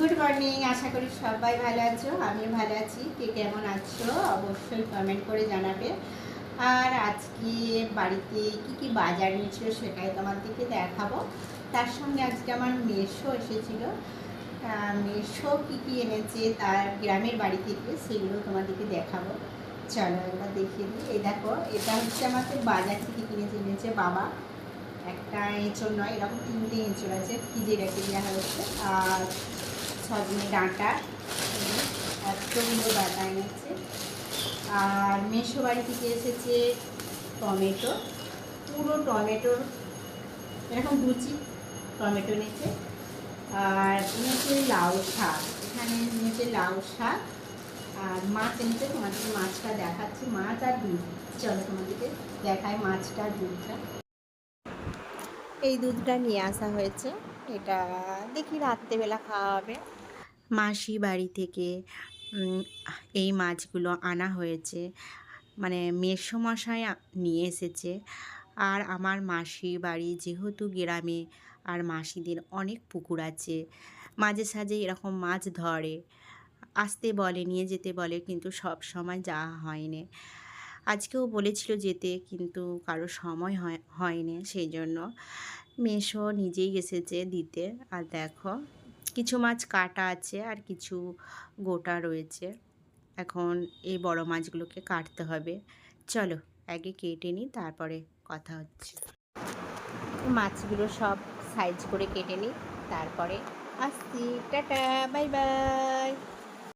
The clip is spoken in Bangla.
গুড মর্নিং, আশা করি সবাই ভালো আছো। আমিও ভালো আছি। কে কেমন আছো অবশ্যই কমেন্ট করে জানাবে। আর আজকে বাড়িতে কি কি বাজার নিয়েছিল সেটাই তোমাদেরকে দেখাবো। তার সঙ্গে আজকে আমার মেসো এসেছিল। মেসো কী কী এনেছে তার গ্রামের বাড়ি থেকে সেগুলো তোমাদেরকে দেখাবো। চলো একবার দেখিয়ে দিই। এই দেখো, এটা হচ্ছে আমাদের বাজার থেকে এনেছে বাবা। একটা এঁচড় নয়, এরকম 3টে এঁচড় আছে, ফ্রিজে রেখে দেওয়া হয়েছে। আর সজনে ডাঁটা, এতগুলো ডাঁটা এনেছে। আর মেসো বাড়ি থেকে এসেছে টমেটো, পুরো টমেটোর এরকম লুচি টমেটো এনেছে। আর এনেছে লাউ শাক, এখানে এনেছে লাউ শাক। আর মাছ এনেছে, তোমাদেরকে মাছটা দেখাচ্ছি, মাছ আর দুধ। চলো তোমাদেরকে দেখায় মাছটা আর দুধটা। এই দুধটা নিয়ে আসা হয়েছে, এটা দেখি রাত্রেবেলা খাওয়া হবে। মাসি বাড়ি থেকে এই মাছগুলো আনা হয়েছে, মানে মেসোমশাই নিয়ে এসেছে। আর আমার মাসি বাড়ি যেহেতু গ্রামে, আর মাসিদের অনেক পুকুর আছে, মাঝে সাঝে এরকম মাছ ধরে। আসতে বলে, নিয়ে যেতে বলে, কিন্তু সব সময় যাওয়া হয়নি। আজকেও বলেছিল যেতে, কিন্তু কারো সময় হয়নি, সেই জন্য মেসো নিজেই এসেছে দিতে। আর দেখো, কিছু মাছ কাটা আছে আর কিছু গোটা রয়েছে। এখন এই বড় মাছগুলোকে কাটতে হবে। চলো আগে কেটে নিই, তারপরে কথা হচ্ছে। মাছগুলো সব সাইজ করে কেটে নিই, তারপরে আসছি। Tata, bye bye.